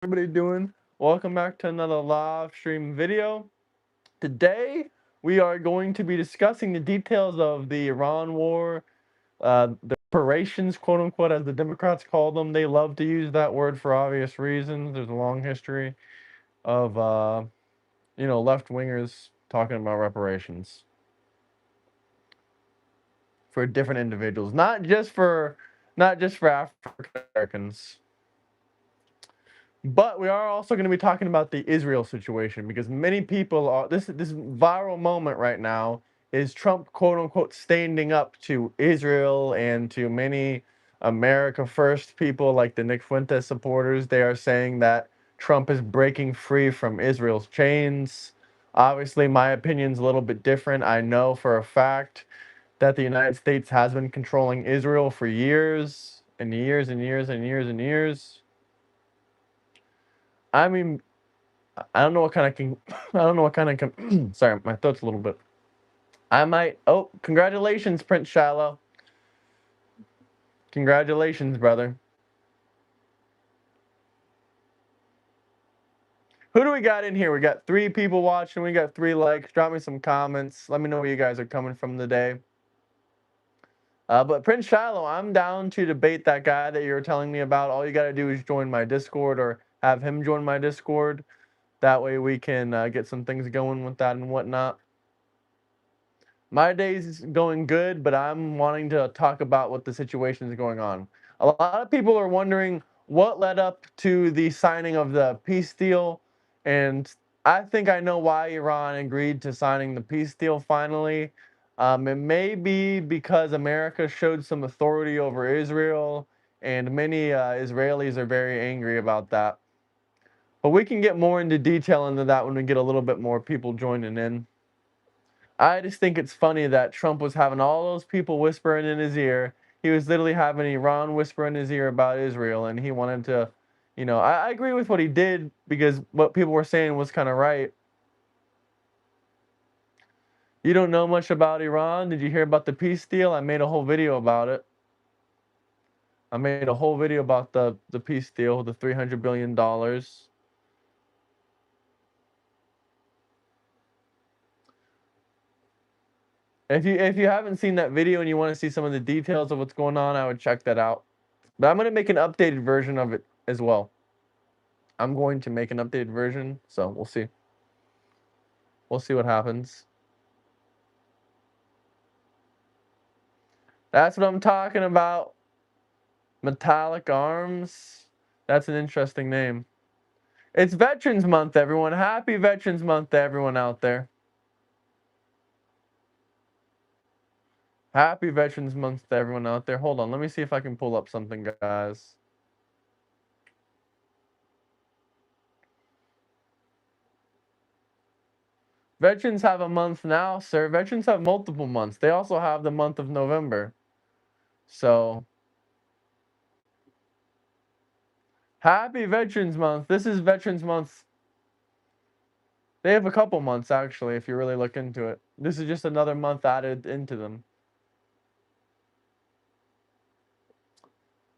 Everybody doing? Welcome back to another live stream video. Today we are going to be discussing the details of the Iran war, the reparations, quote unquote, as the Democrats call them. They love to use that word for obvious reasons. There's a long history of left wingers talking about reparations for different individuals, not just for African Americans. But we are also going to be talking about the Israel situation because many people are this viral moment right now is Trump quote unquote standing up to Israel and to many America First people like the Nick Fuentes supporters. They are saying that Trump is breaking free from Israel's chains. Obviously, my opinion's a little bit different. I know for a fact that the United States has been controlling Israel for years and years and years and years and years. I mean, I don't know what kind of I don't know what kind of sorry, my throat's a little bit. I might. Oh, congratulations, Prince Shiloh. Congratulations, brother. Who do we got in here? We got 3 people watching. We got 3 likes. Drop me some comments. Let me know where you guys are coming from today. But Prince Shiloh, I'm down to debate that guy that you were telling me about. All you got to do is join my Discord or have him join my Discord. That way we can get some things going with that and whatnot. My day's going good, but I'm wanting to talk about what the situation is going on. A lot of people are wondering what led up to the signing of the peace deal, and I think I know why Iran agreed to signing the peace deal finally. It may be because America showed some authority over Israel, and many Israelis are very angry about that. But we can get more into detail into that when we get a little bit more people joining in. I just think it's funny that Trump was having all those people whispering in his ear. He was literally having Iran whisper in his ear about Israel, and he wanted to, I agree with what he did because what people were saying was kind of right. You don't know much about Iran? Did you hear about the peace deal? I made a whole video about it. I made a whole video about the peace deal, the $300 billion. If you haven't seen that video and you want to see some of the details of what's going on, I would check that out. But I'm gonna make an updated version of it as well. I'm going to make an updated version, so we'll see. We'll see what happens. That's what I'm talking about. Metallic Arms. That's an interesting name. It's Veterans Month, everyone. Happy Veterans Month to everyone out there. Happy Veterans Month to everyone out there. Hold on, let me see if I can pull up something, guys. Veterans have a month now, sir. Veterans have multiple months. They also have the month of November. So, happy Veterans Month. This is Veterans Month. They have a couple months, actually, if you really look into it. This is just another month added into them.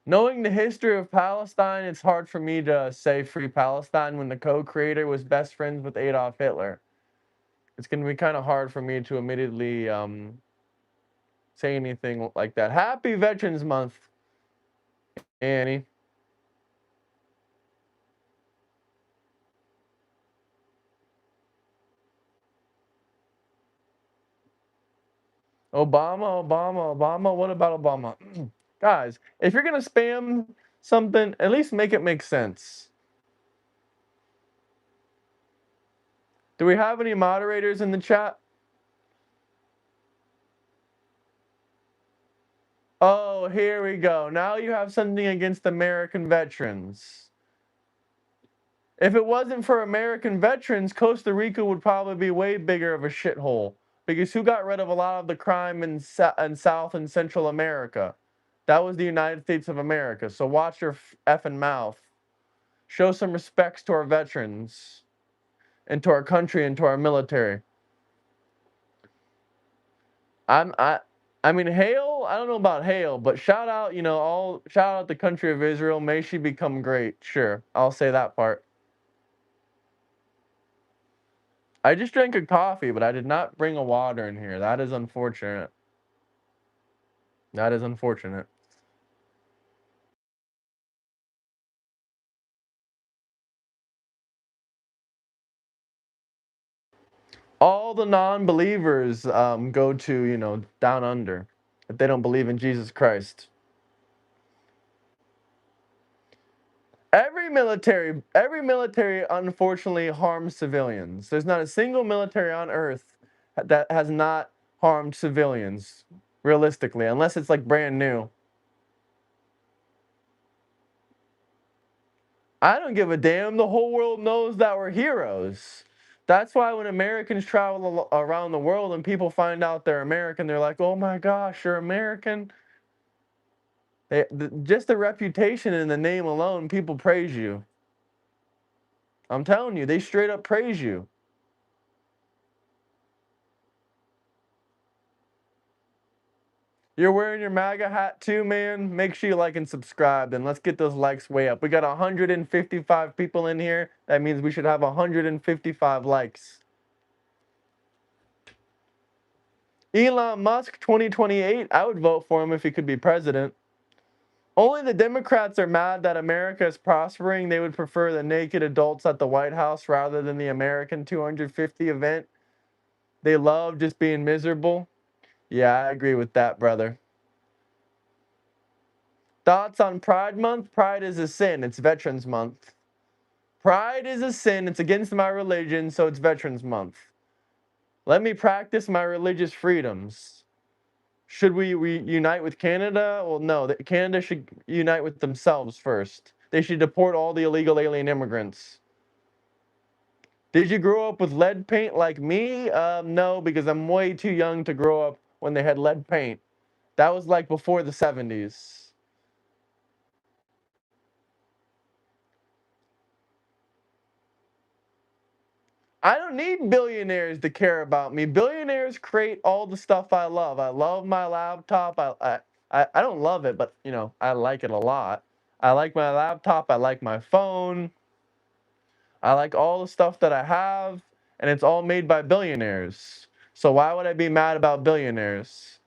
Knowing the history of Palestine, it's hard for me to say Free Palestine when the co-creator was best friends with Adolf Hitler. It's going to be kind of hard for me to immediately say anything like that. Happy Veterans Month, Annie. Obama. What about Obama? Guys, if you're going to spam something, at least make it make sense. Do we have any moderators in the chat? Oh, here we go. Now you have something against American veterans. If it wasn't for American veterans, Costa Rica would probably be way bigger of a shithole. Because who got rid of a lot of the crime in South and Central America? That was the United States of America. So watch your effing mouth. Show some respects to our veterans and to our country and to our military. I mean, hail I don't know about hail, but shout out, shout out the country of Israel. May she become great. Sure, I'll say that part. I just drank a coffee, but I did not bring a water in here. That is unfortunate. That is unfortunate. All the non-believers go to, down under if they don't believe in Jesus Christ. Every military unfortunately harms civilians. There's not a single military on earth that has not harmed civilians, realistically, unless it's like brand new. I don't give a damn. The whole world knows that we're heroes. That's why when Americans travel around the world and people find out they're American, they're like, oh my gosh, you're American. Just the reputation and the name alone, people praise you. I'm telling you, they straight up praise you. You're wearing your MAGA hat too, man? Make sure you like and subscribe, and let's get those likes way up. We got 155 people in here. That means we should have 155 likes. Elon Musk, 2028. I would vote for him if he could be president. Only the Democrats are mad that America is prospering. They would prefer the naked adults at the White House rather than the American 250 event. They love just being miserable. Yeah, I agree with that, brother. Thoughts on Pride Month? Pride is a sin. It's Veterans Month. Pride is a sin. It's against my religion, so it's Veterans Month. Let me practice my religious freedoms. Should we unite with Canada? Well, no. Canada should unite with themselves first. They should deport all the illegal alien immigrants. Did you grow up with lead paint like me? No, because I'm way too young to grow up when they had lead paint. That was like before the 70s. I don't need billionaires to care about me. Billionaires create all the stuff I love. I love my laptop. I don't love it, but I like it a lot. I like my laptop. I like my phone. I like all the stuff that I have, and it's all made by billionaires. So why would I be mad about billionaires?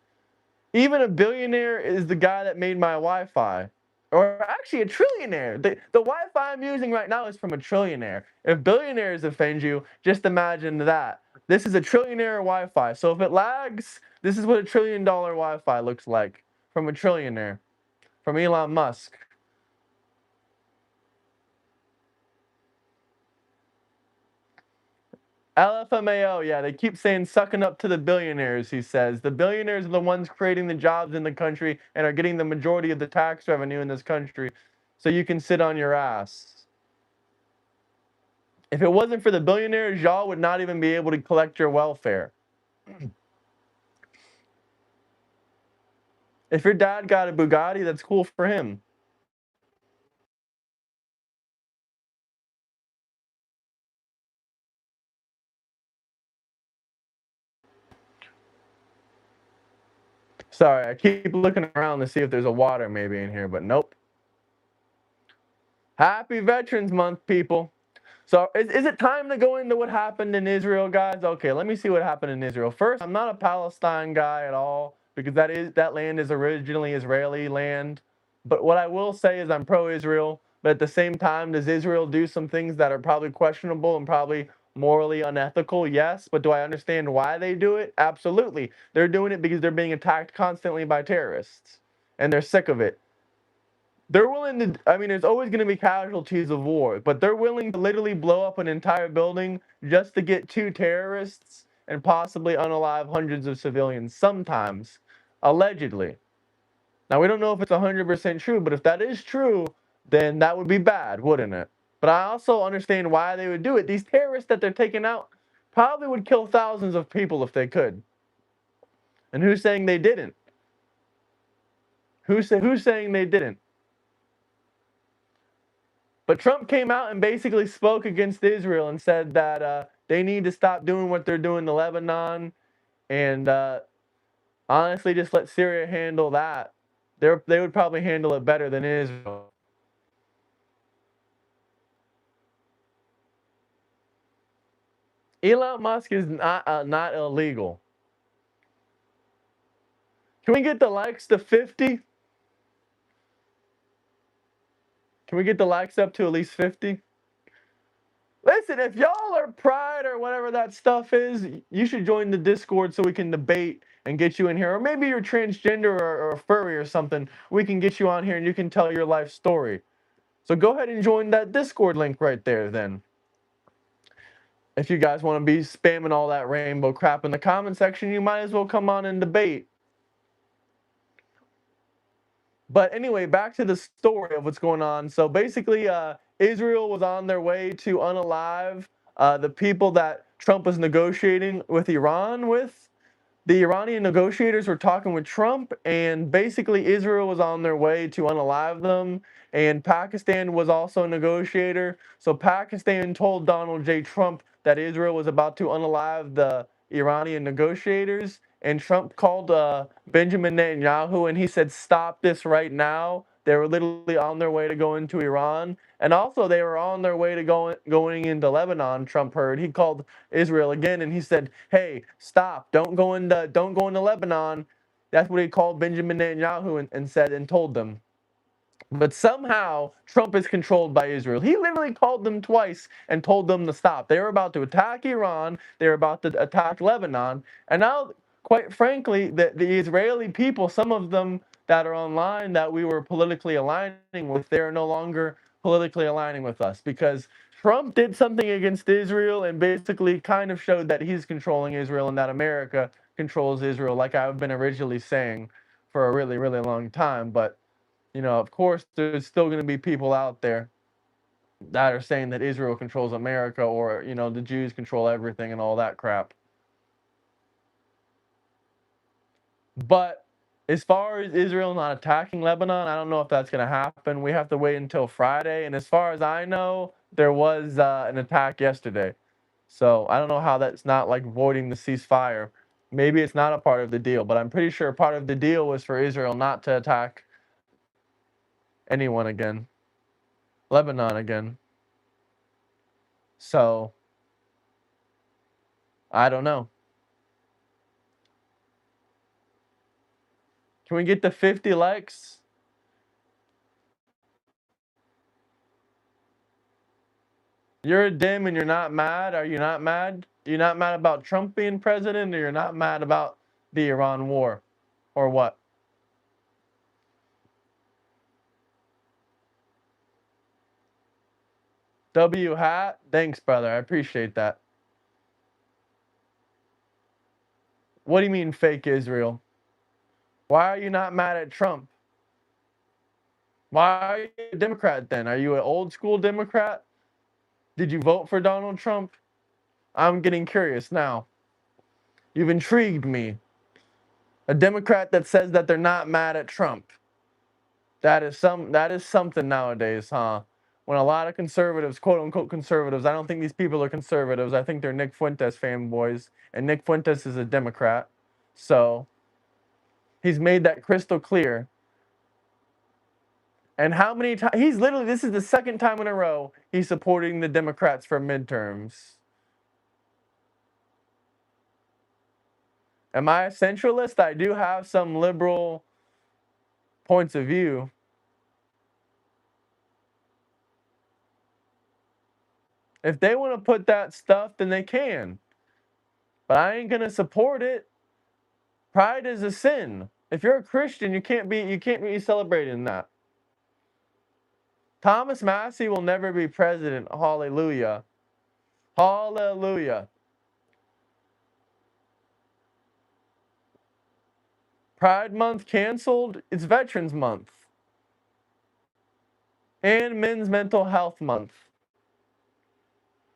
Even a billionaire is the guy that made my Wi-Fi. Or actually a trillionaire. The Wi-Fi I'm using right now is from a trillionaire. If billionaires offend you, just imagine that. This is a trillionaire Wi-Fi. So if it lags, this is what $1 trillion Wi-Fi looks like from a trillionaire, from Elon Musk. LFMAO, yeah, they keep saying sucking up to the billionaires, he says. The billionaires are the ones creating the jobs in the country and are getting the majority of the tax revenue in this country. So you can sit on your ass. If it wasn't for the billionaires, y'all would not even be able to collect your welfare. If your dad got a Bugatti, that's cool for him. Sorry, I keep looking around to see if there's a water maybe in here, but nope. Happy Veterans Month, people. So is it time to go into what happened in Israel, guys? Okay, let me see what happened in Israel. First, I'm not a Palestine guy at all because that land is originally Israeli land. But what I will say is I'm pro-Israel. But at the same time, does Israel do some things that are probably questionable and probably morally unethical? Yes. But do I understand why they do it? Absolutely. They're doing it because they're being attacked constantly by terrorists. And they're sick of it. They're willing to, I mean, there's always going to be casualties of war, but they're willing to literally blow up an entire building just to get 2 terrorists and possibly unalive hundreds of civilians, sometimes, allegedly. Now, we don't know if it's 100% true, but if that is true, then that would be bad, wouldn't it? But I also understand why they would do it. These terrorists that they're taking out probably would kill thousands of people if they could. And who's saying they didn't? Who's saying they didn't? But Trump came out and basically spoke against Israel and said that they need to stop doing what they're doing to Lebanon. And Honestly, just let Syria handle that. They would probably handle it better than Israel. Elon Musk is not illegal. Can we get the likes to 50? Can we get the likes up to at least 50? Listen, if y'all are pride or whatever that stuff is, you should join the Discord so we can debate and get you in here. Or maybe you're transgender or furry or something. We can get you on here and you can tell your life story. So go ahead and join that Discord link right there then. If you guys want to be spamming all that rainbow crap in the comment section, you might as well come on and debate. But anyway, back to the story of what's going on. So basically, Israel was on their way to unalive the people that Trump was negotiating with Iran with. The Iranian negotiators were talking with Trump, and basically Israel was on their way to unalive them, and Pakistan was also a negotiator. So Pakistan told Donald J. Trump that Israel was about to unalive the Iranian negotiators, and Trump called Benjamin Netanyahu, and he said, "Stop this right now." They were literally on their way to go into Iran, and also they were on their way to going into Lebanon. Trump heard. He called Israel again, and he said, "Hey, stop! Don't go into Lebanon." That's what he called Benjamin Netanyahu and said and told them. But somehow Trump is controlled by Israel. He literally called them twice and told them to stop. They were about to attack Iran. They were about to attack Lebanon. And now, quite frankly, the Israeli people, some of them that are online that we were politically aligning with, they are no longer politically aligning with us because Trump did something against Israel and basically kind of showed that he's controlling Israel and that America controls Israel, like I've been originally saying for a really, really long time. But of course, there's still going to be people out there that are saying that Israel controls America or, the Jews control everything and all that crap. But as far as Israel not attacking Lebanon, I don't know if that's going to happen. We have to wait until Friday. And as far as I know, there was an attack yesterday. So I don't know how that's not like voiding the ceasefire. Maybe it's not a part of the deal, but I'm pretty sure part of the deal was for Israel not to attack anyone again, Lebanon again. So I don't know. Can we get to 50 likes? You're a dim and you're not mad. Are you not mad? You're not mad about Trump being president, or you're not mad about the Iran war? Or what? W hat? Thanks, brother. I appreciate that. What do you mean fake Israel? Why are you not mad at Trump? Why are you a Democrat then? Are you an old school Democrat? Did you vote for Donald Trump? I'm getting curious now. You've intrigued me. A Democrat that says that they're not mad at Trump. That is something nowadays, huh? When a lot of conservatives, quote unquote conservatives, I don't think these people are conservatives. I think they're Nick Fuentes fanboys, and Nick Fuentes is a Democrat. So he's made that crystal clear. And how many times this is the second time in a row he's supporting the Democrats for midterms. Am I a centralist? I do have some liberal points of view. If they want to put that stuff, then they can. But I ain't gonna support it. Pride is a sin. If you're a Christian, you can't be celebrating that. Thomas Massey will never be president. Hallelujah. Hallelujah. Pride Month canceled. It's Veterans Month. And Men's Mental Health Month.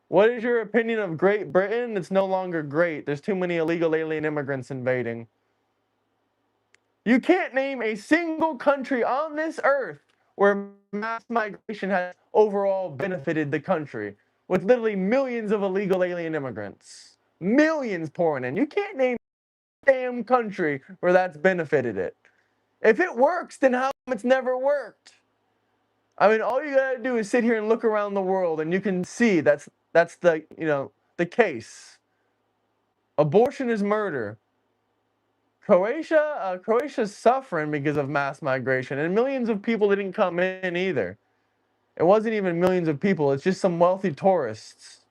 What is your opinion of Great Britain? It's no longer great. There's too many illegal alien immigrants invading. You can't name a single country on this earth where mass migration has overall benefited the country with literally millions of illegal alien immigrants. Millions pouring in. You can't name a damn damn country where that's benefited it. If it works, then how come it's never worked? I mean, all you gotta do is sit here and look around the world, and you can see that's the the case. Abortion is murder. Croatia's suffering because of mass migration, and millions of people didn't come in either. It wasn't even millions of people. It's just some wealthy tourists.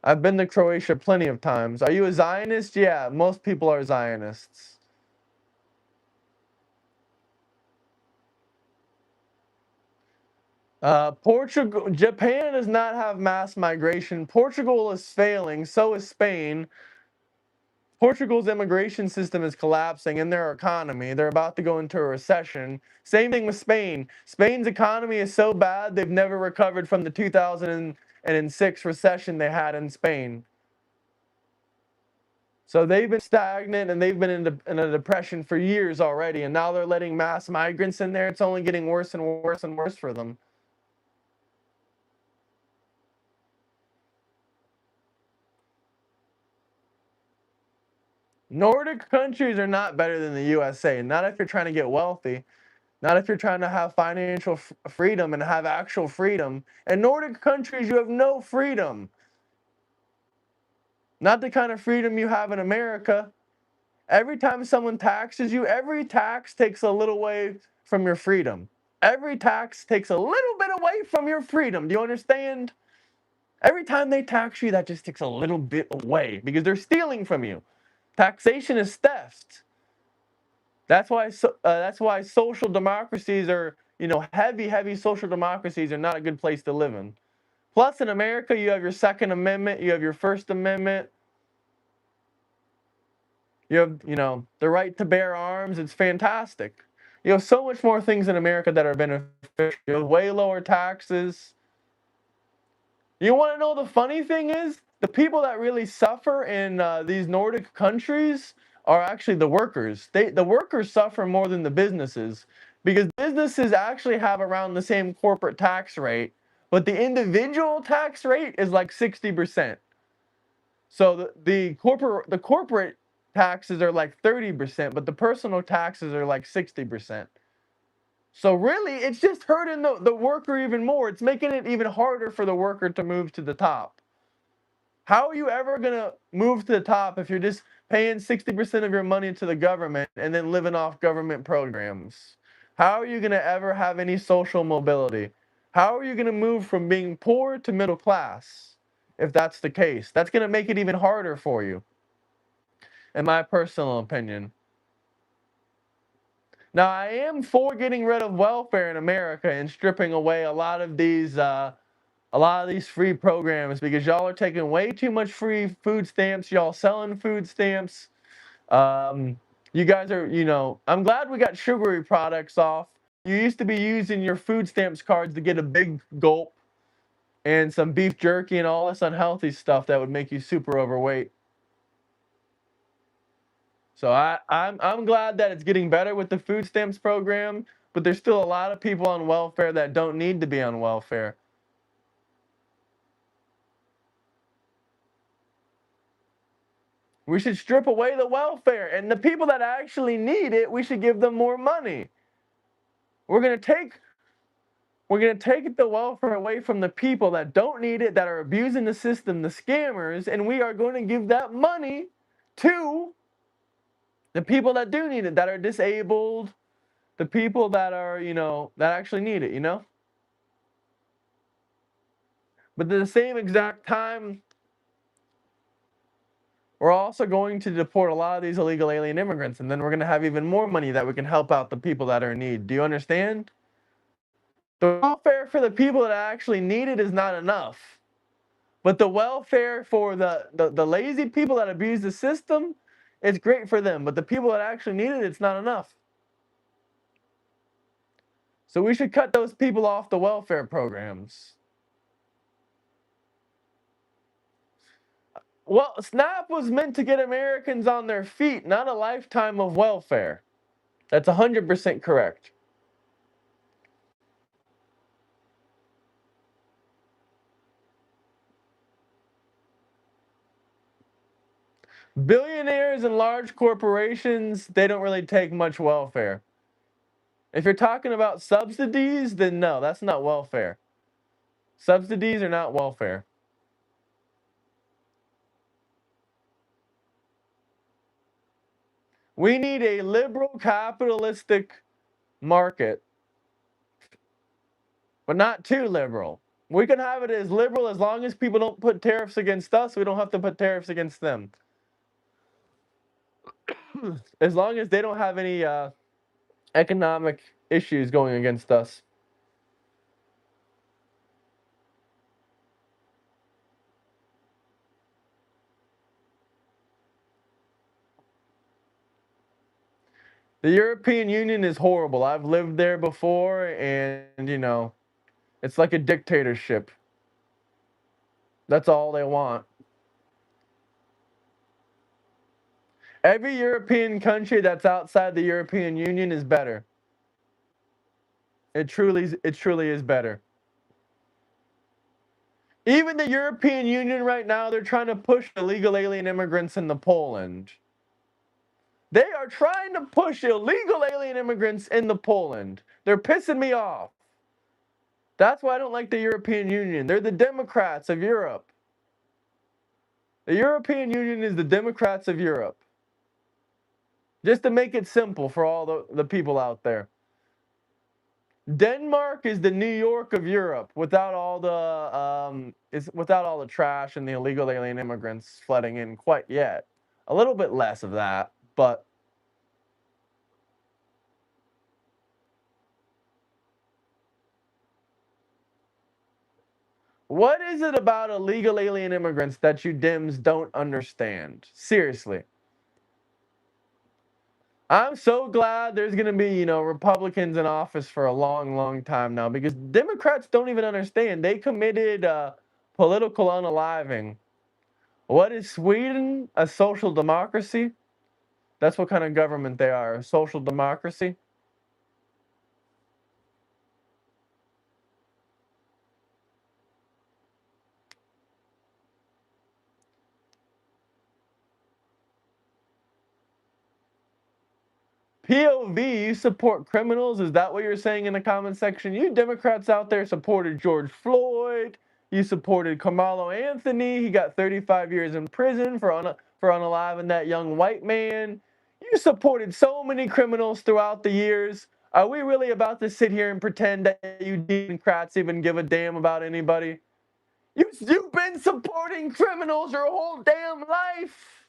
I've been to Croatia plenty of times. Are you a Zionist? Yeah, most people are Zionists. Japan does not have mass migration. Portugal is failing. So is Spain. Portugal's immigration system is collapsing in their economy. They're about to go into a recession. Same thing with Spain. Spain's economy is so bad they've never recovered from the 2006 recession they had in Spain. So they've been stagnant and they've been in a depression for years already. And now they're letting mass migrants in there. It's only getting worse and worse and worse for them. Nordic countries are not better than the USA. Not if you're trying to get wealthy. Not if you're trying to have financial freedom and have actual freedom. In Nordic countries, you have no freedom. Not the kind of freedom you have in America. Every time someone taxes you, every tax takes a little away from your freedom. Every tax takes a little bit away from your freedom. Do you understand? Every time they tax you, that just takes a little bit away because they're stealing from you. Taxation is theft. That's why social democracies are, heavy social democracies are not a good place to live in. Plus, in America, you have your Second Amendment, you have your First Amendment, you have, the right to bear arms. It's fantastic. You have so much more things in America that are beneficial. You have way lower taxes. You want to know the funny thing is? The people that really suffer in these Nordic countries are actually the workers. The workers suffer more than the businesses because businesses actually have around the same corporate tax rate, but the individual tax rate is like 60%. So the corporate taxes are like 30%, but the personal taxes are like 60%. So really, it's just hurting the worker even more. It's making it even harder for the worker to move to the top. How are you ever going to move to the top if you're just paying 60% of your money to the government and then living off government programs? How are you going to ever have any social mobility? How are you going to move from being poor to middle class if that's the case? That's going to make it even harder for you, in my personal opinion. Now, I am for getting rid of welfare in America and stripping away a lot of these free programs because y'all are taking way too much free food stamps. Y'all selling food stamps. You guys are, I'm glad we got sugary products off. You used to be using your food stamps cards to get a big gulp and some beef jerky and all this unhealthy stuff that would make you super overweight. So I'm glad that it's getting better with the food stamps program, but there's still a lot of people on welfare that don't need to be on welfare. We should strip away the welfare, and the people that actually need it, we should give them more money. We're gonna take the welfare away from the people that don't need it, that are abusing the system, the scammers, and we are going to give that money to the people that do need it, that are disabled, the people that are, that actually need it. But at the same exact time, we're also going to deport a lot of these illegal alien immigrants, and then we're going to have even more money that we can help out the people that are in need. Do you understand? The welfare for the people that actually need it is not enough. But the welfare for the lazy people that abuse the system, it's great for them. But the people that actually need it, it's not enough. So we should cut those people off the welfare programs. Well, SNAP was meant to get Americans on their feet, not a lifetime of welfare. That's 100% correct. Billionaires and large corporations, they don't really take much welfare. If you're talking about subsidies, then no, that's not welfare. Subsidies are not welfare. We need a liberal capitalistic market, but not too liberal. We can have it as liberal as long as people don't put tariffs against us. We don't have to put tariffs against them. As long as they don't have any economic issues going against us. The European Union is horrible. I've lived there before, and it's like a dictatorship. That's all they want. Every European country that's outside the European Union is better. It truly is better. Even the European Union right now, they're trying to push illegal alien immigrants into Poland. They are trying to push illegal alien immigrants into Poland. They're pissing me off. That's why I don't like the European Union. They're the Democrats of Europe. The European Union is the Democrats of Europe. Just to make it simple for all the people out there. Denmark is the New York of Europe without all the trash and the illegal alien immigrants flooding in quite yet. A little bit less of that, but what is it about illegal alien immigrants that you Dems don't understand? Seriously. I'm so glad there's going to be, Republicans in office for a long, long time now because Democrats don't even understand. They committed political unaliving. What is Sweden? A social democracy? That's what kind of government they are, a social democracy. POV, you support criminals? Is that what you're saying in the comment section? You Democrats out there supported George Floyd. You supported Carmelo Anthony. He got 35 years in prison for unaliving that young white man. You supported so many criminals throughout the years. Are we really about to sit here and pretend that you Democrats even give a damn about anybody? You've been supporting criminals your whole damn life.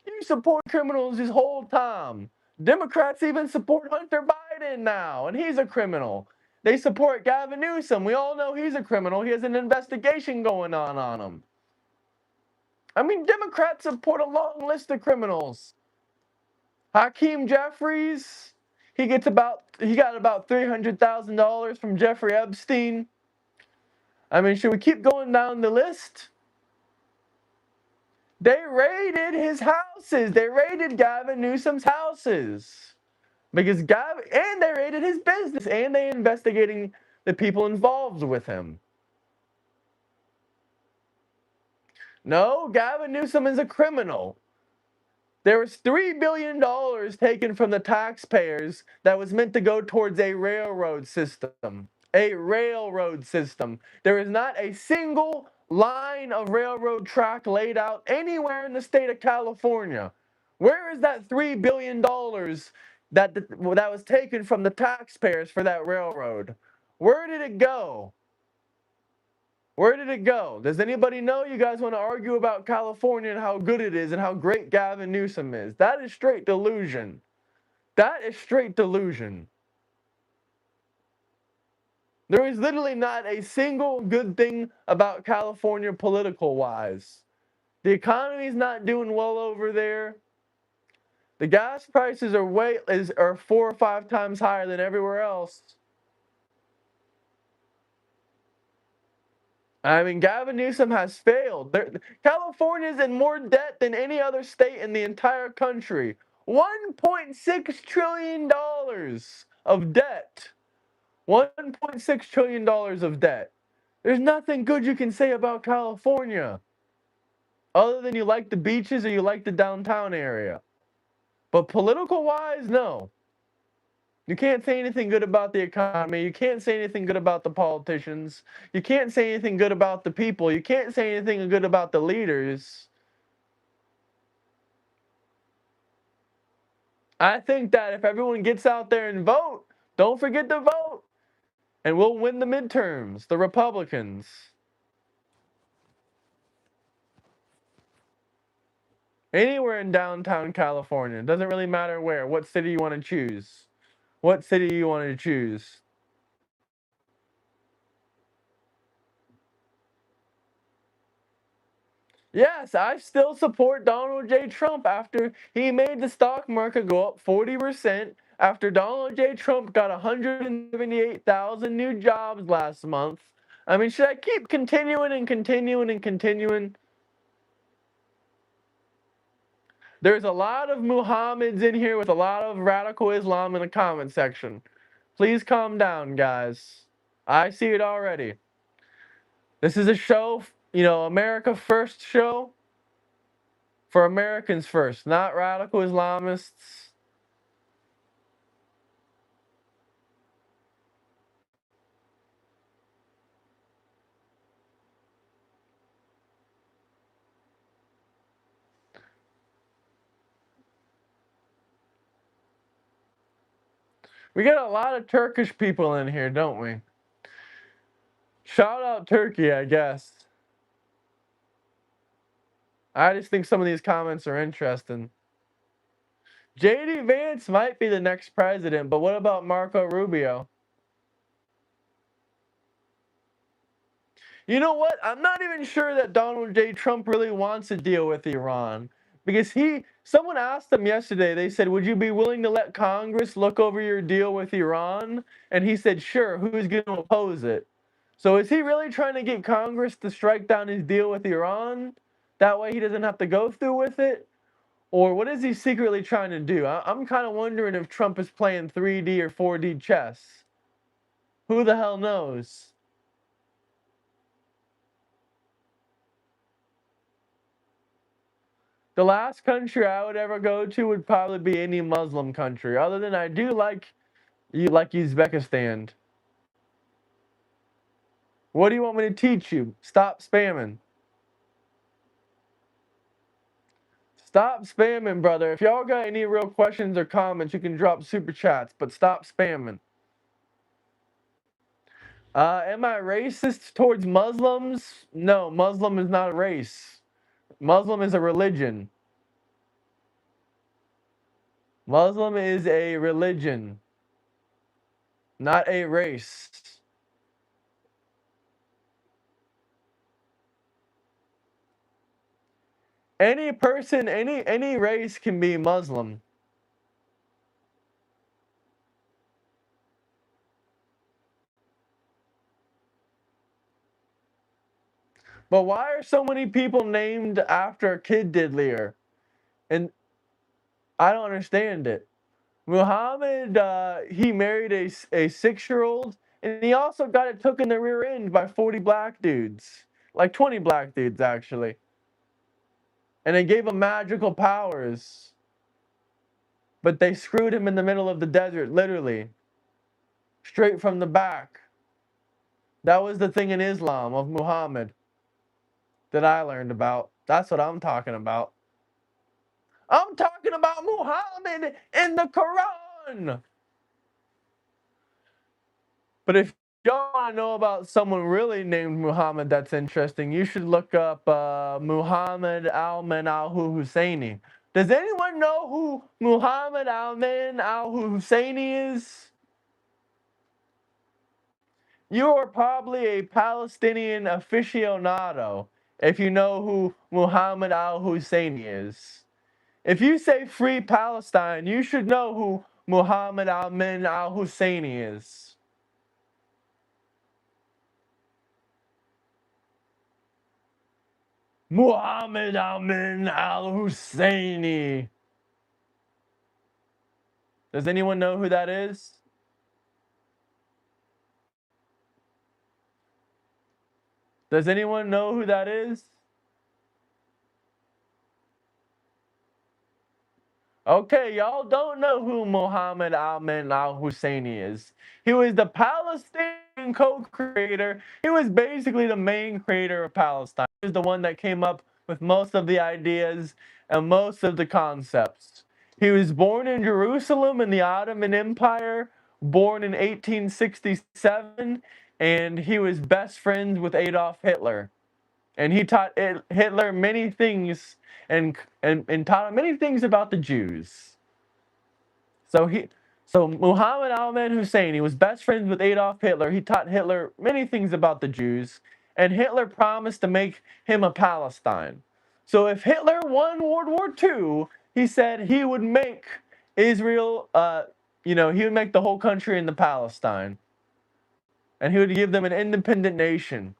You support criminals this whole time. Democrats even support Hunter Biden now, and he's a criminal. They support Gavin Newsom. We all know he's a criminal. He has an investigation going on him. I mean, Democrats support a long list of criminals. Hakeem Jeffries, he got about $300,000 from Jeffrey Epstein. I mean, should we keep going down the list? They raided his houses. They raided Gavin Newsom's houses. Because and they raided his business, and they investigating the people involved with him. No, Gavin Newsom is a criminal. There was $3 billion taken from the taxpayers that was meant to go towards a railroad system. A railroad system. There is not a single line of railroad track laid out anywhere in the state of California. Where is that $3 billion that was taken from the taxpayers for that railroad? Where did it go? Where did it go? Does anybody know? You guys want to argue about California and how good it is and how great Gavin Newsom is. That is straight delusion. That is straight delusion. There is literally not a single good thing about California political wise. The economy is not doing well over there. The gas prices are 4 or 5 times higher than everywhere else. I mean, Gavin Newsom has failed. California is in more debt than any other state in the entire country. $1.6 trillion of debt. $1.6 trillion of debt. There's nothing good you can say about California. Other than you like the beaches or you like the downtown area. But political wise, no. You can't say anything good about the economy. You can't say anything good about the politicians. You can't say anything good about the people. You can't say anything good about the leaders. I think that if everyone gets out there and vote, don't forget to vote, and we'll win the midterms, the Republicans. Anywhere in downtown California. It doesn't really matter where. What city you want to choose. What city you want to choose. Yes, I still support Donald J. Trump after he made the stock market go up 40%, after Donald J. Trump got 178,000 new jobs last month. I mean, should I keep continuing and continuing and continuing? There's a lot of Muhammads in here with a lot of radical Islam in the comment section. Please calm down, guys. I see it already. This is a show, America First show for Americans first, not radical Islamists. We got a lot of Turkish people in here, don't we? Shout out Turkey, I guess. I just think some of these comments are interesting. JD Vance might be the next president, but what about Marco Rubio? You know what? I'm not even sure that Donald J. Trump really wants to deal with Iran. Because someone asked him yesterday, they said, would you be willing to let Congress look over your deal with Iran? And he said, sure, who's going to oppose it? So is he really trying to get Congress to strike down his deal with Iran? That way he doesn't have to go through with it? Or what is he secretly trying to do? I'm kind of wondering if Trump is playing 3D or 4D chess. Who the hell knows? The last country I would ever go to would probably be any Muslim country. Other than I do like Uzbekistan. What do you want me to teach you? Stop spamming. Stop spamming, brother. If y'all got any real questions or comments, you can drop super chats, but stop spamming. Am I racist towards Muslims? No, Muslim is not a race. Muslim is a religion. Muslim is a religion, not a race. Any person, any race can be Muslim. But why are so many people named after Kid Diddlier? And I don't understand it. Muhammad, he married a 6-year-old, and he also got it took in the rear end by 40 black dudes. Like 20 black dudes, actually. And they gave him magical powers. But they screwed him in the middle of the desert, literally. Straight from the back. That was the thing in Islam of Muhammad that I learned about. That's what I'm talking about. I'm talking about Muhammad in the Quran. But if y'all want to know about someone really named Muhammad that's interesting, you should look up Muhammad Al-Man al-Husseini. Does anyone know who Muhammad Al-Man al-Husseini is? You are probably a Palestinian aficionado if you know who Muhammad al-Husseini is. If you say free Palestine, you should know who Muhammad Al-Man al-Husseini is. Muhammad Al-Man al-Husseini. Does anyone know who that is? Does anyone know who that is? Okay, y'all don't know who Mohammed Al-Min al-Husseini is. He was the Palestinian co-creator. He was basically the main creator of Palestine. He was the one that came up with most of the ideas and most of the concepts. He was born in Jerusalem in the Ottoman Empire, born in 1867, and he was best friends with Adolf Hitler. And he taught Hitler many things and taught him many things about the Jews. So Muhammad al-Min Husseini was best friends with Adolf Hitler. He taught Hitler many things about the Jews, and Hitler promised to make him a Palestine. So if Hitler won World War II, he said he would make Israel, he would make the whole country into Palestine, and he would give them an independent nation.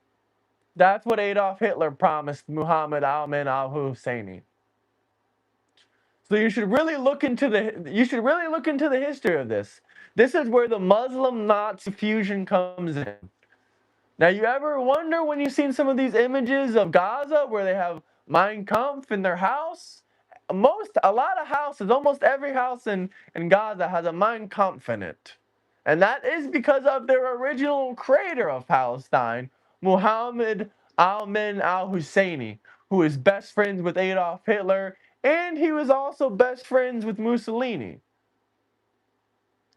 That's what Adolf Hitler promised Muhammad al-Min al-Husseini. So you should really look into the history of this. This is where the Muslim Nazi fusion comes in. Now, you ever wonder when you've seen some of these images of Gaza where they have Mein Kampf in their house? A lot of houses, almost every house in Gaza has a Mein Kampf in it. And that is because of their original creator of Palestine, Muhammad al-Min al-Husseini, who is best friends with Adolf Hitler, and he was also best friends with Mussolini.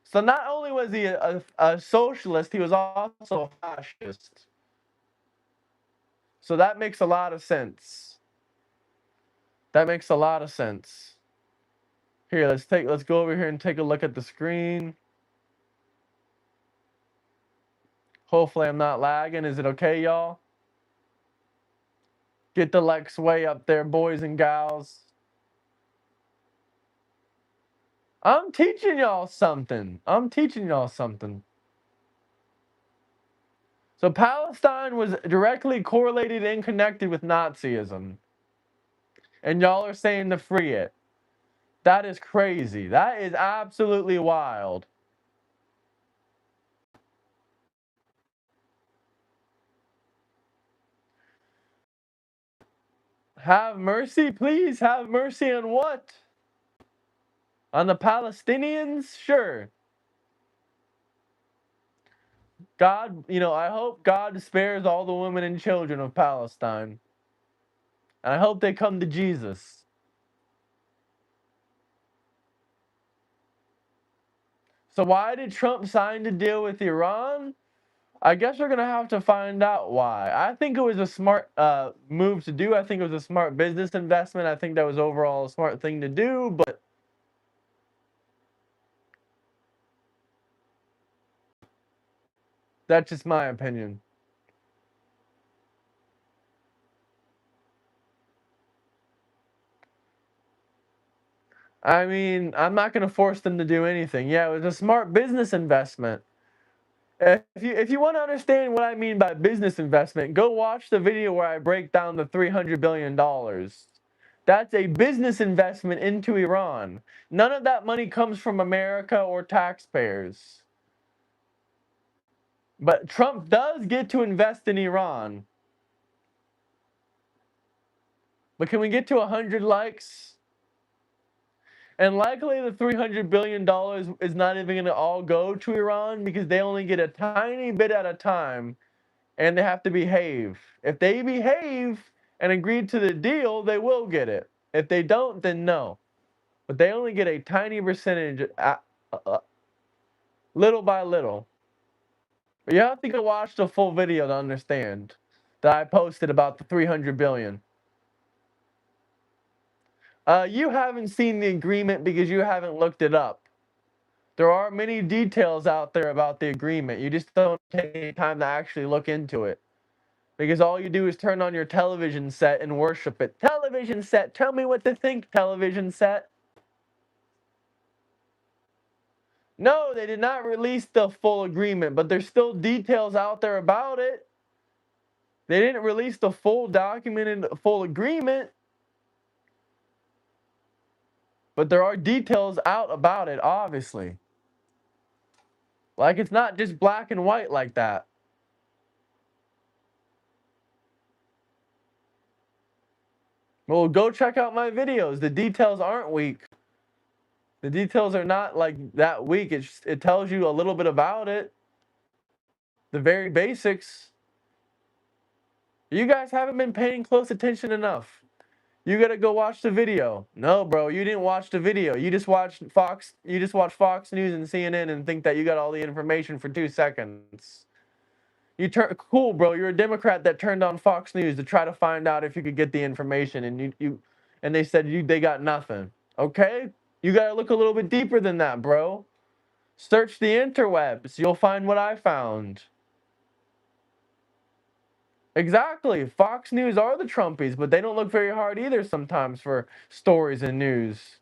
So not only was he a socialist, he was also a fascist. So that makes a lot of sense. That makes a lot of sense. Here, let's go over here and take a look at the screen. Hopefully I'm not lagging. Is it okay, y'all? Get the likes way up there, boys and gals. I'm teaching y'all something. So Palestine was directly correlated and connected with Nazism. And y'all are saying to free it. That is crazy. That is absolutely wild. Have mercy, please. Have mercy on what? On the Palestinians? Sure. God, I hope God spares all the women and children of Palestine. And I hope they come to Jesus. So why did Trump sign the deal with Iran? I guess we're going to have to find out why. I think it was a smart move to do. I think it was a smart business investment. I think that was overall a smart thing to do, but that's just my opinion. I mean, I'm not going to force them to do anything. Yeah, it was a smart business investment. If you want to understand what I mean by business investment, go watch the video where I break down the $300 billion. That's a business investment into Iran. None of that money comes from America or taxpayers. But Trump does get to invest in Iran. But can we get to 100 likes? And likely the $300 billion is not even going to all go to Iran because they only get a tiny bit at a time and they have to behave. If they behave and agree to the deal, they will get it. If they don't, then no. But they only get a tiny percentage, little by little. But you have to go watch the full video to understand that I posted about the 300 billion. You haven't seen the agreement because you haven't looked it up. There are many details out there about the agreement. You just don't take any time to actually look into it. Because all you do is turn on your television set and worship it. Television set, tell me what to think, television set. No, they did not release the full agreement, but there's still details out there about it. They didn't release the full documented full agreement, but there are details out about it, obviously. Like, it's not just black and white like that. Well, go check out my videos. The details aren't weak. The details are not like that weak. It tells you a little bit about it, the very basics. You guys haven't been paying close attention enough. You gotta go watch the video. No, bro, you didn't watch the video. You just watched Fox. You just watched Fox News and CNN and think that you got all the information for 2 seconds. Cool, bro. You're a Democrat that turned on Fox News to try to find out if you could get the information, and and they said they got nothing. Okay, you gotta look a little bit deeper than that, bro. Search the interwebs. You'll find what I found. Exactly. Fox News are the Trumpies, but they don't look very hard either sometimes for stories and news.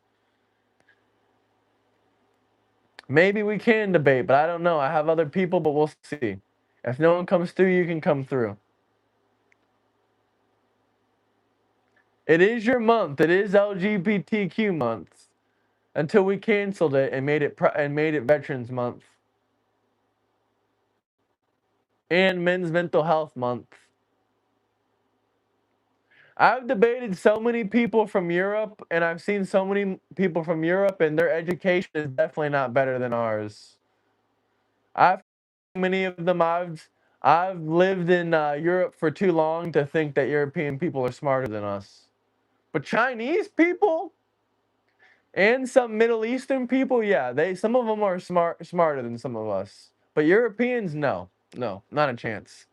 Maybe we can debate, but I don't know. I have other people, but we'll see. If no one comes through, you can come through. It is your month. It is LGBTQ month. Until we canceled it and made it Veterans Month and Men's Mental Health Month. I've debated so many people from Europe, and I've seen so many people from Europe, and their education is definitely not better than ours. I've many of them. I've lived in Europe for too long to think that European people are smarter than us. But Chinese people and some Middle Eastern people, yeah, some of them are smarter than some of us. But Europeans, no, not a chance.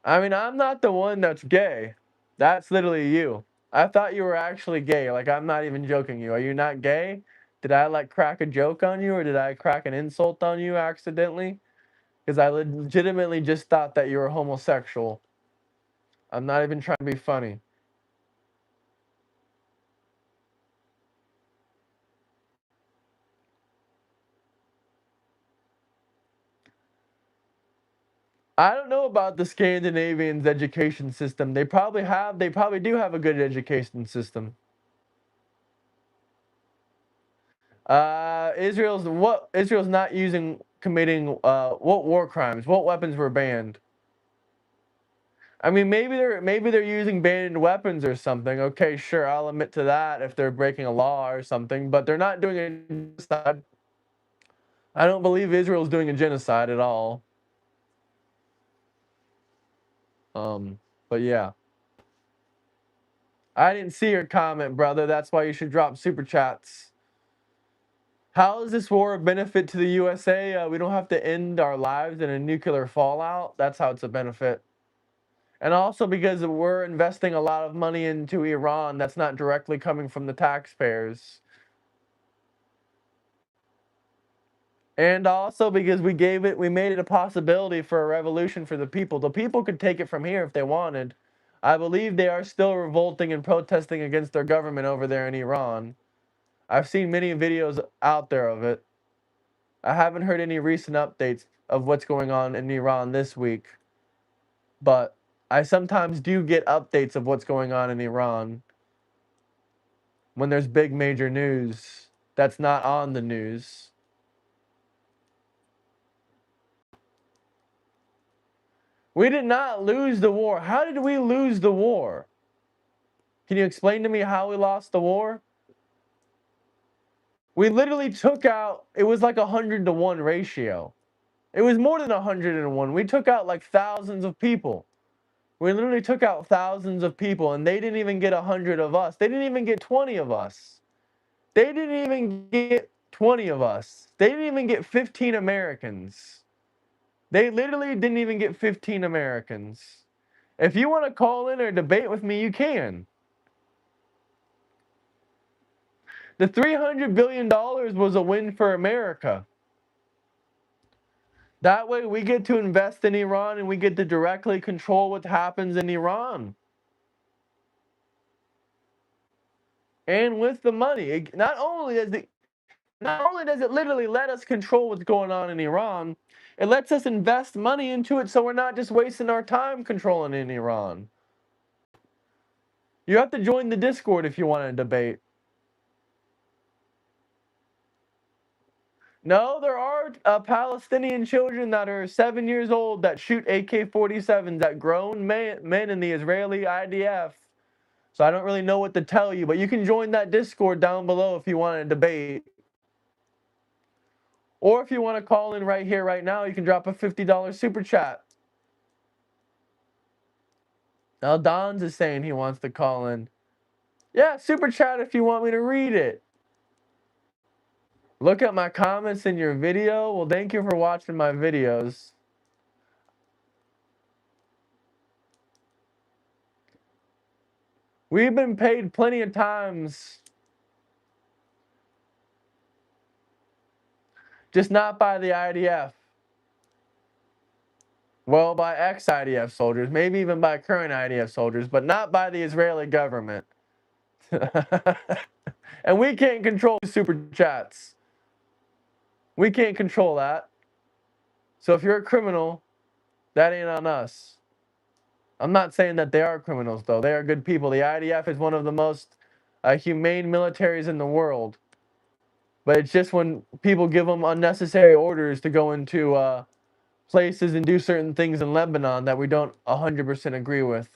I mean, I'm not the one that's gay. That's literally you. I thought you were actually gay. Like, I'm not even joking you. Are you not gay? Did I like crack a joke on you, or did I crack an insult on you accidentally? Because I legitimately just thought that you were homosexual. I'm not even trying to be funny. I don't know about the Scandinavians' education system. They probably do have a good education system. Israel's not committing what war crimes? What weapons were banned? I mean, maybe they're using banned weapons or something. Okay, sure, I'll admit to that if they're breaking a law or something, but they're not doing a genocide. I don't believe Israel's doing a genocide at all. But yeah. I didn't see your comment, brother. That's why you should drop super chats. How is this war a benefit to the USA? We don't have to end our lives in a nuclear fallout. That's how it's a benefit. And also because we're investing a lot of money into Iran that's not directly coming from the taxpayers. And also because we made it a possibility for a revolution for the people. The people could take it from here if they wanted. I believe they are still revolting and protesting against their government over there in Iran. I've seen many videos out there of it. I haven't heard any recent updates of what's going on in Iran this week, but I sometimes do get updates of what's going on in Iran when there's big major news that's not on the news. We did not lose the war. How did we lose the war? Can you explain to me how we lost the war? We literally took out, it was like 100-to-1 ratio. It was more than 100-to-1. We took out like thousands of people. We literally took out thousands of people, and they didn't even get 100 of us. They didn't even get 20 of us. They didn't even get 20 of us. They didn't even get 15 Americans. They literally didn't even get 15 Americans. If you want to call in or debate with me, you can. The $300 billion was a win for America. That way we get to invest in Iran and we get to directly control what happens in Iran. And with the money, not only does it literally let us control what's going on in Iran, it lets us invest money into it so we're not just wasting our time controlling in Iran. You have to join the Discord if you want to debate. No, there are Palestinian children that are 7 years old that shoot AK-47s at grown men in the Israeli IDF. So I don't really know what to tell you, but you can join that Discord down below if you want to debate. Or if you want to call in right here, right now, you can drop a $50 super chat. Now Don's is saying he wants to call in. Yeah, super chat if you want me to read it. Look at my comments in your video. Well, thank you for watching my videos. We've been paid plenty of times. Just not by the IDF. Well, by ex-IDF soldiers, maybe even by current IDF soldiers, but not by the Israeli government. And we can't control super chats. We can't control that. So if you're a criminal, that ain't on us. I'm not saying that they are criminals, though. They are good people. The IDF is one of the most humane militaries in the world. But it's just when people give them unnecessary orders to go into places and do certain things in Lebanon that we don't 100% agree with.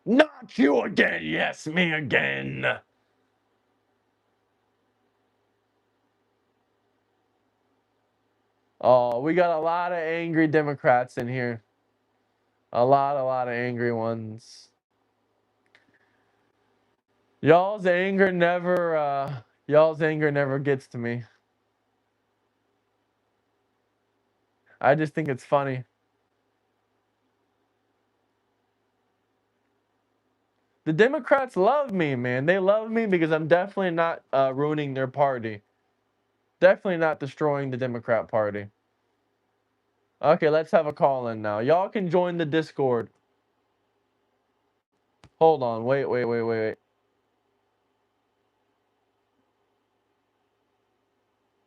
Not you again. Yes, me again. Oh, we got a lot of angry Democrats in here. A lot of angry ones. Y'all's anger never gets to me. I just think it's funny. The Democrats love me, man. They love me because I'm definitely not ruining their party. Definitely not destroying the Democrat Party. Okay, let's have a call in now. Y'all can join the Discord. Hold on. Wait.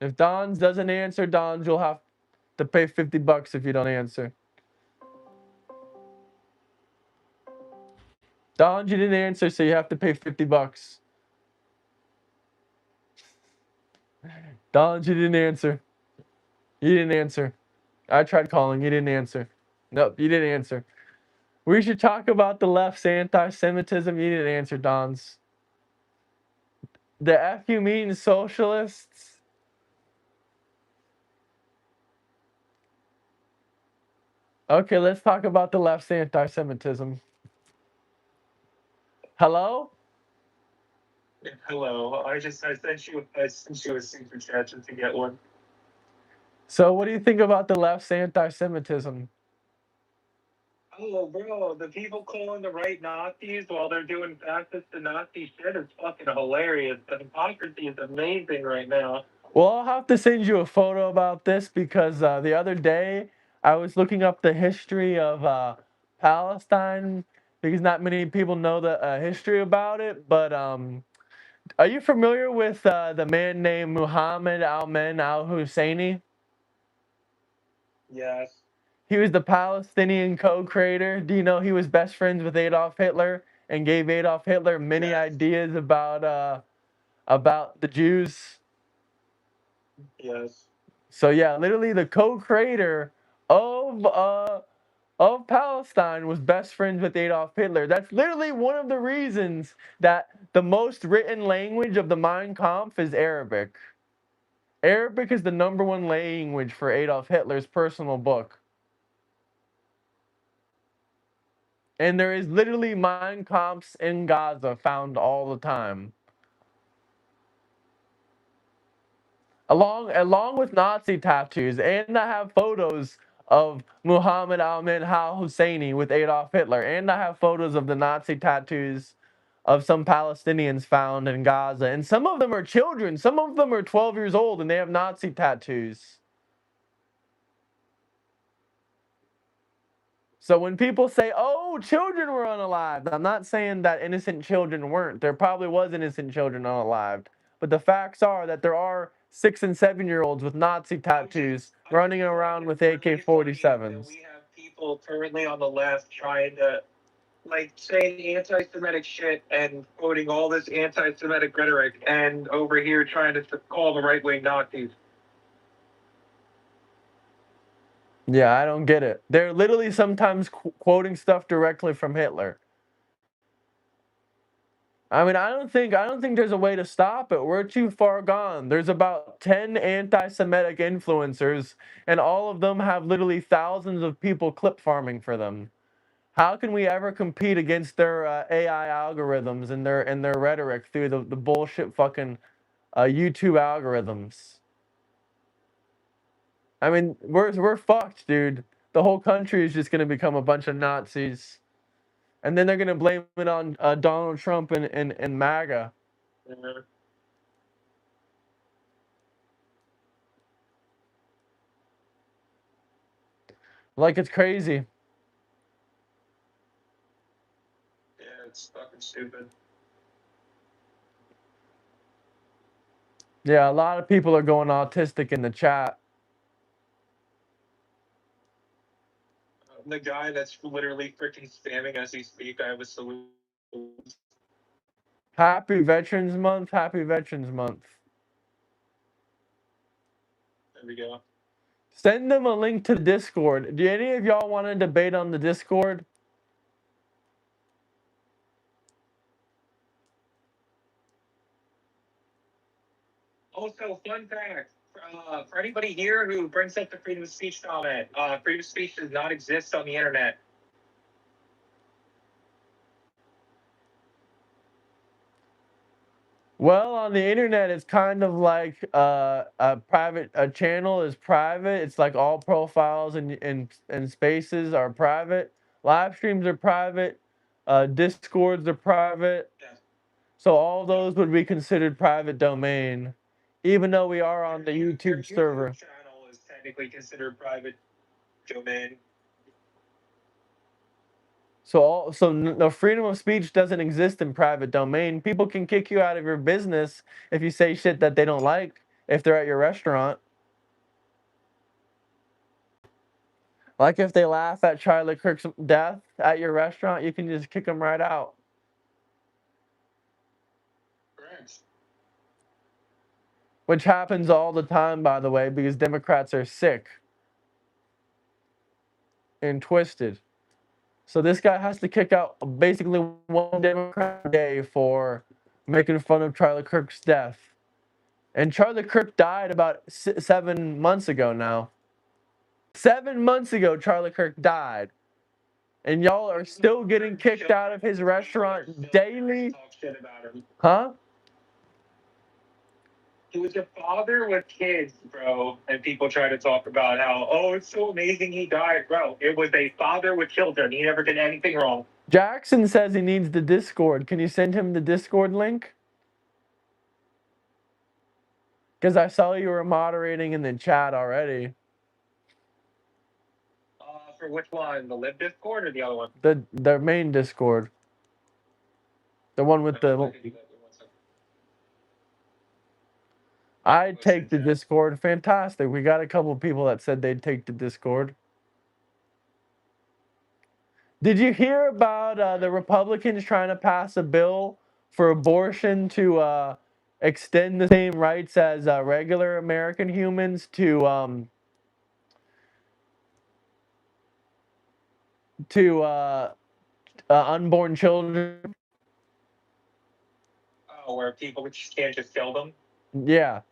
If Don's doesn't answer, Don's, you'll have to pay $50 if you don't answer. Don's, you didn't answer, so you have to pay $50. Don's, you didn't answer. You didn't answer. I tried calling. You didn't answer. Nope, you didn't answer. We should talk about the left's anti-Semitism. You didn't answer, Don's. The F you mean socialists? Okay, let's talk about the left's anti-Semitism. Hello? Hello. I sent you a super chat just to get one. So what do you think about the left's anti-Semitism? Oh, bro, the people calling the right Nazis while they're doing fascist and Nazi shit is fucking hilarious. The hypocrisy is amazing right now. Well, I'll have to send you a photo about this because the other day I was looking up the history of Palestine because not many people know the history about it. But are you familiar with the man named Muhammad al-Men al-Husseini? Yes. He was the Palestinian co-creator. Do you know he was best friends with Adolf Hitler and gave Adolf Hitler many ideas about the Jews? Yes. So yeah, literally the co-creator of Palestine was best friends with Adolf Hitler. That's literally one of the reasons that the most written language of the Mein Kampf is Arabic. Arabic is the #1 language for Adolf Hitler's personal book. And there is literally Mein Kampfs in Gaza found all the time. Along with Nazi tattoos, and I have photos of Muhammad al-Men al-Husseini with Adolf Hitler, and I have photos of the Nazi tattoos of some Palestinians found in Gaza, and some of them are children. Some of them are 12 years old, and they have Nazi tattoos. So when people say, "Oh, children were unalived," I'm not saying that innocent children weren't. There probably was innocent children unalived, but the facts are that there are 6- and 7-year-olds with Nazi tattoos running around with AK-47s. We have people currently on the left trying to, like, saying anti-Semitic shit and quoting all this anti-Semitic rhetoric, and over here trying to call the right-wing Nazis. Yeah, I don't get it. They're literally sometimes quoting stuff directly from Hitler. I mean, I don't think there's a way to stop it. We're too far gone. There's about 10 anti-Semitic influencers, and all of them have literally thousands of people clip farming for them. How can we ever compete against their AI algorithms and their rhetoric through the bullshit fucking YouTube algorithms? I mean, we're fucked, dude. The whole country is just gonna become a bunch of Nazis, and then they're gonna blame it on Donald Trump and MAGA. Yeah. Like it's crazy. Yeah, it's fucking stupid. Yeah, a lot of people are going autistic in the chat. The guy that's literally freaking spamming as we speak, I have a solution. Happy Veterans Month. Happy Veterans Month. There we go. Send them a link to Discord. Do any of y'all want to debate on the Discord? Also, fun fact for anybody here who brings up the freedom of speech comment, freedom of speech does not exist on the internet. Well, on the internet, it's kind of like a channel is private. It's like all profiles and spaces are private. Live streams are private. Discords are private. Yeah. So all those would be considered private domain, even though we are on the YouTube server. Channel is technically considered private domain. So the freedom of speech doesn't exist in private domain. People can kick you out of your business if you say shit that they don't like if they're at your restaurant. Like if they laugh at Charlie Kirk's death at your restaurant, you can just kick them right out. Correct. Which happens all the time, by the way, because Democrats are sick and twisted. So this guy has to kick out basically one Democrat a day for making fun of Charlie Kirk's death. And Charlie Kirk died about 7 months ago now. 7 months ago, Charlie Kirk died. And y'all are still getting kicked out of his restaurant daily? Talk shit about him. Huh? He was a father with kids, bro, and people try to talk about how, oh, it's so amazing he died, bro. It was a father with children. He never did anything wrong. Jackson says he needs the Discord. Can you send him the Discord link? Because I saw you were moderating in the chat already. For which one? The Live Discord or the other one? The main Discord. The one with the... I'd take the Discord. Fantastic. We got a couple of people that said they'd take the Discord. Did you hear about the Republicans trying to pass a bill for abortion to extend the same rights as regular American humans to unborn children? Oh, where people just can't just kill them? Yeah.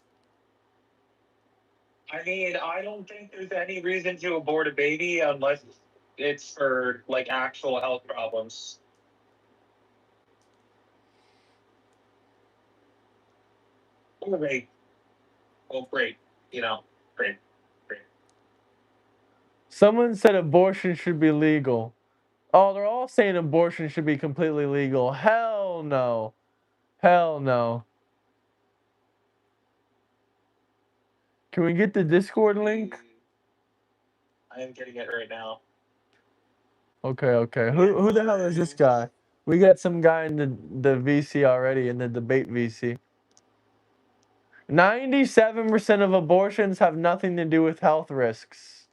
I mean, I don't think there's any reason to abort a baby unless it's for, like, actual health problems. Or rape. Well, great. You know, great. Someone said abortion should be legal. Oh, they're all saying abortion should be completely legal. Hell no. Hell no. Can we get the Discord link? I am getting it right now. Okay. Who the hell is this guy? We got some guy in the VC already, in the debate VC. 97% of abortions have nothing to do with health risks.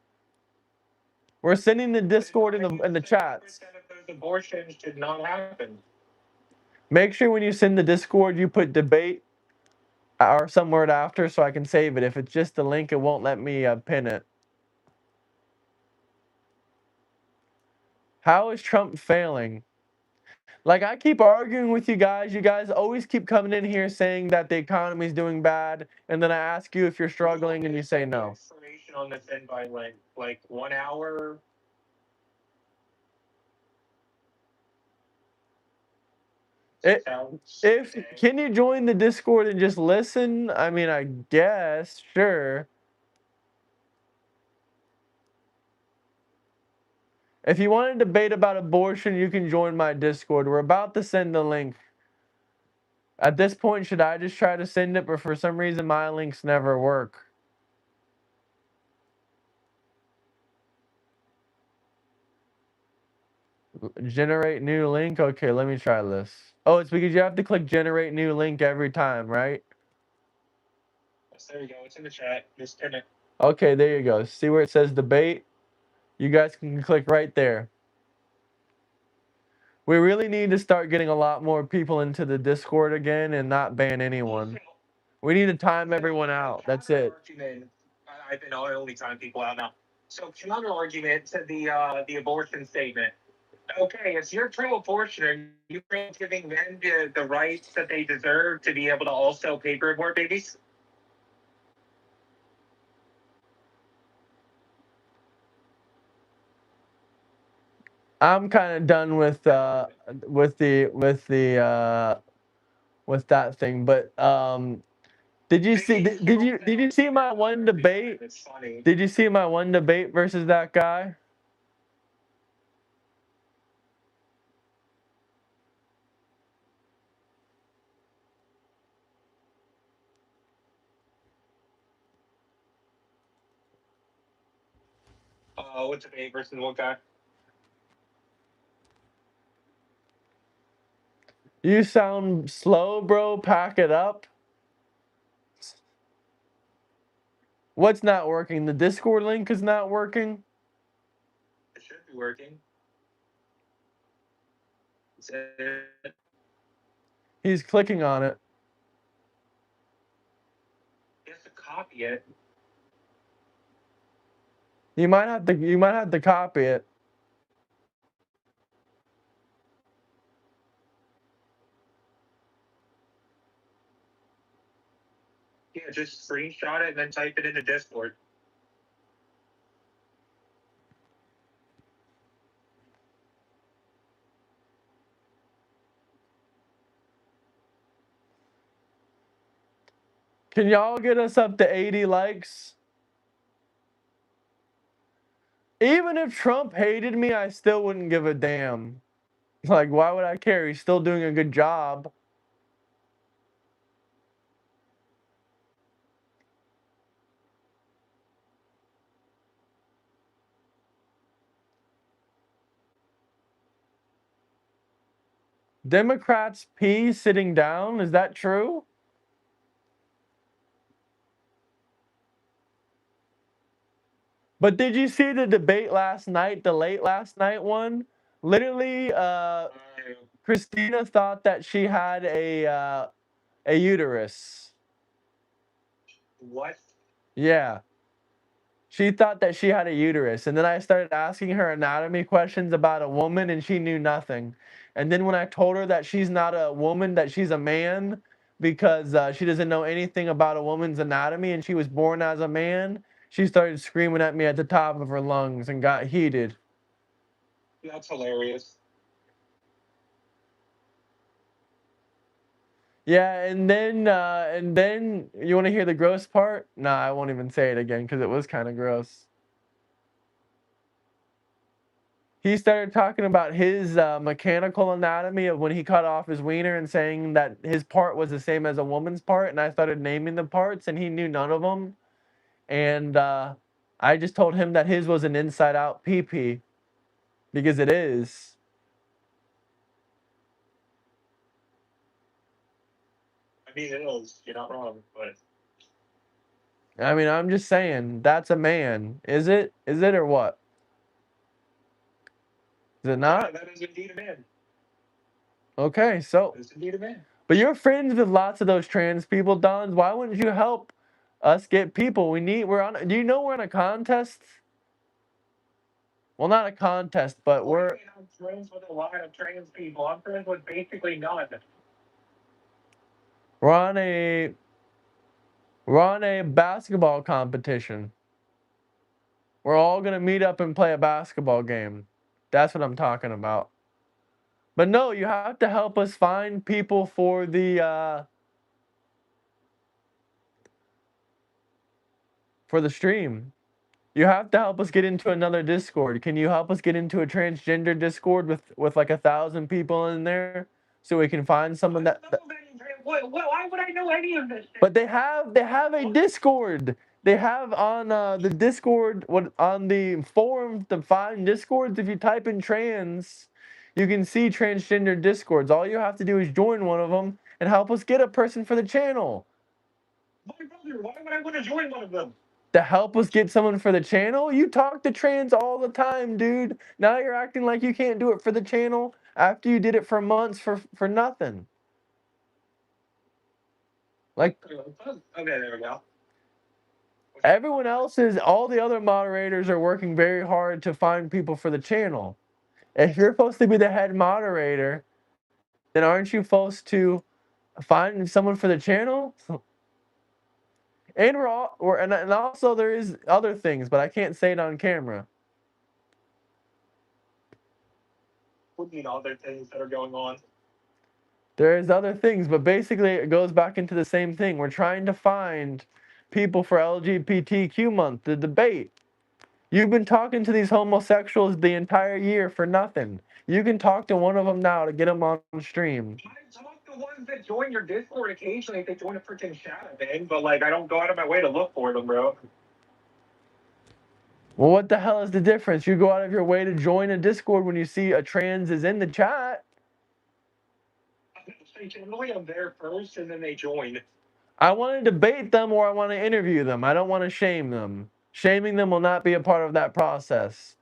We're sending the Discord in the chats. 90% of those abortions did not happen. Make sure when you send the Discord, you put debate or some word after so I can save it. If it's just the link, it won't let me pin it. How is Trump failing? Like, I keep arguing with you guys. You guys always keep coming in here saying that the economy is doing bad, and then I ask you if you're struggling, and you say no. Information on this invite link, like 1 hour. If can you join the Discord and just listen? I mean, I guess, sure. If you want to debate about abortion, you can join my Discord. We're about to send the link. At this point, should I just try to send it? But for some reason, my links never work. Generate new link? Okay, let me try this. Oh, it's because you have to click generate new link every time, right? Yes, there you go. It's in the chat. Just turn it. Okay, there you go. See where it says debate? You guys can click right there. We really need to start getting a lot more people into the Discord again and not ban anyone. We need to time everyone out. That's it. I've been only timing people out now. So counter argument to the abortion statement. Okay, if you're pro-abortion, you're giving men the rights that they deserve to be able to also paper abort babies? I'm kind of done with that thing. But did you see my one debate? It's funny. Did you see my one debate versus that guy? What debate versus what guy? You sound slow, bro. Pack it up. What's not working? The Discord link is not working? It should be working. He's clicking on it. He has to copy it. You might have to copy it. Yeah, just screenshot it and then type it into Discord. Can y'all get us up to 80 likes? Even if Trump hated me, I still wouldn't give a damn. Like, why would I care? He's still doing a good job. Democrats pee sitting down? Is that true? But did you see the debate last night, the late last night one? Literally, Christina thought that she had a uterus. What? Yeah. She thought that she had a uterus. And then I started asking her anatomy questions about a woman, and she knew nothing. And then when I told her that she's not a woman, that she's a man, because she doesn't know anything about a woman's anatomy and she was born as a man, she started screaming at me at the top of her lungs and got heated. That's hilarious. Yeah, and then you want to hear the gross part? Nah, I won't even say it again because it was kind of gross. He started talking about his mechanical anatomy of when he cut off his wiener and saying that his part was the same as a woman's part, and I started naming the parts, and he knew none of them. And I just told him that his was an inside-out pee-pee, because it is. I mean, it is. You're not wrong, but I mean, I'm just saying, that's a man. Is it? Is it or what? Is it not? yeah, that is indeed a man. Okay, so. That is indeed a man. But you're friends with lots of those trans people, Don. Why wouldn't you help us get people? We're on. Do you know we're in a contest? Well, not a contest, but What do we're you mean I'm friends with a lot of trans people? I'm friends with basically none. we're on a we're on a basketball competition. We're all gonna meet up and play a basketball game. That's what I'm talking about. But no, you have to help us find people for the stream. You have to help us get into another Discord. Can you help us get into a transgender Discord with like 1,000 people in there, so we can find someone that Why would I know any of this? But they have a Discord. They have on the Discord on the forum to find Discords. If you type in trans, you can see transgender Discords. All you have to do is join one of them and help us get a person for the channel. My brother, why would I want to join one of them? To help us get someone for the channel? You talk to trans all the time, dude. Now you're acting like you can't do it for the channel after you did it for months for nothing. Like Okay, there we go. everyone else all the other moderators are working very hard to find people for the channel. If you're supposed to be the head moderator, then aren't you supposed to find someone for the channel? And and also there is other things, but I can't say it on camera. What do you mean other things that are going on? There's other things, but basically it goes back into the same thing. We're trying to find people for LGBTQ month, the debate. You've been talking to these homosexuals the entire year for nothing. You can talk to one of them now to get them on stream. I talk to ones that join your Discord occasionally if they join a freaking chat, man. But like, I don't go out of my way to look for them, bro. Well, what the hell is the difference? You go out of your way to join a Discord when you see a trans is in the chat. Generally, I'm there first, and then they join. I want to debate them or I want to interview them. I don't want to shame them. Shaming them will not be a part of that process.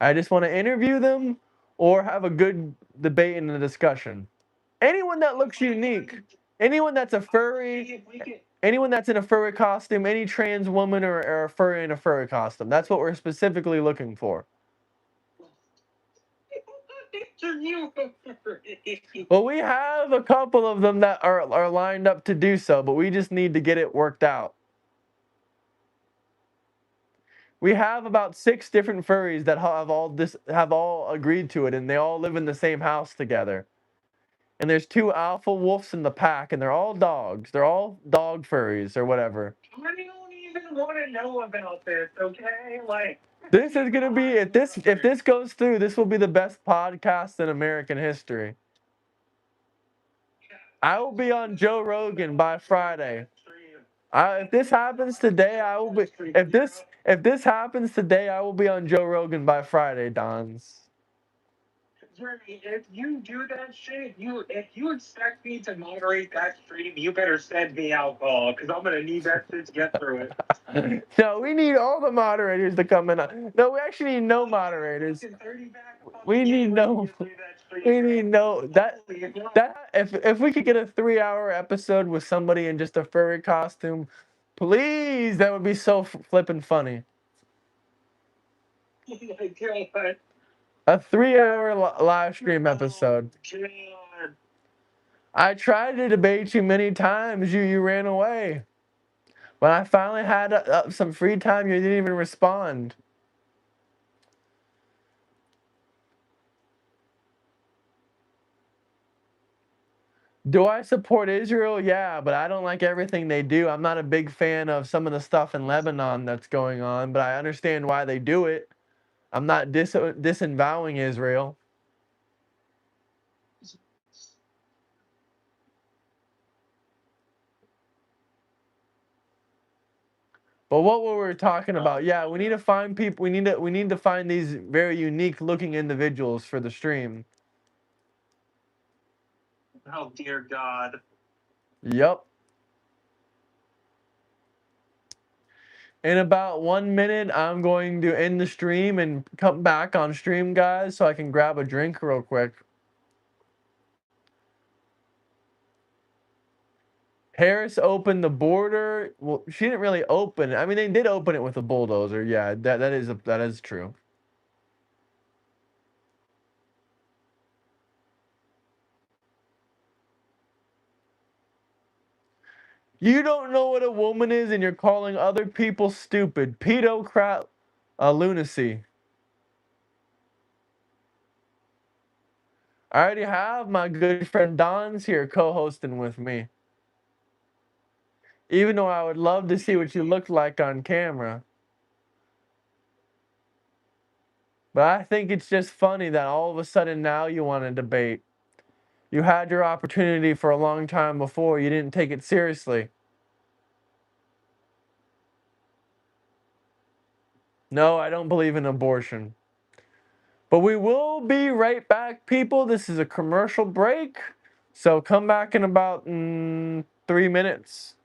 I just want to interview them or have a good debate and a discussion. Anyone that looks unique, anyone that's a furry, anyone that's in a furry costume, any trans woman or a furry in a furry costume. That's what we're specifically looking for. Well, we have a couple of them that are lined up to do so, but we just need to get it worked out. We have about 6 different furries that have all agreed to it, and they all live in the same house together. And there's 2 alpha wolves in the pack, and they're all dogs. They're all dog furries or whatever. I don't even want to know about this, okay? Like, this is gonna be if this goes through, this will be the best podcast in American history. I will be on Joe Rogan by Friday. If this happens today, I will be. If this happens today, I will be on Joe Rogan by Friday, Dons. Jeremy, if you do that shit, if you expect me to moderate that stream, you better send me alcohol because I'm gonna need that shit to get through it. No, we need all the moderators to come in. No, we actually need no moderators. We need no. We need no that if we could get a 3-hour episode with somebody in just a furry costume, please, that would be so flippin' funny. Oh my God. A 3-hour live stream episode. God. I tried to debate you many times. You ran away. When I finally had some free time, you didn't even respond. Do I support Israel? Yeah, but I don't like everything they do. I'm not a big fan of some of the stuff in Lebanon that's going on, but I understand why they do it. I'm not disavowing Israel. But what were we talking about? Yeah, we need to find people. We need to find these very unique looking individuals for the stream. Oh dear God. Yep. In about 1 minute, I'm going to end the stream and come back on stream, guys, so I can grab a drink real quick. Harris opened the border. Well, she didn't really open it. I mean, they did open it with a bulldozer. Yeah, that is true. You don't know what a woman is and you're calling other people stupid. Pedo crap, lunacy. I already have my good friend Don's here co-hosting with me. Even though I would love to see what you look like on camera. But I think it's just funny that all of a sudden now you want to debate. You had your opportunity for a long time before. You didn't take it seriously. No, I don't believe in abortion. But we will be right back, people. This is a commercial break. So come back in about 3 minutes.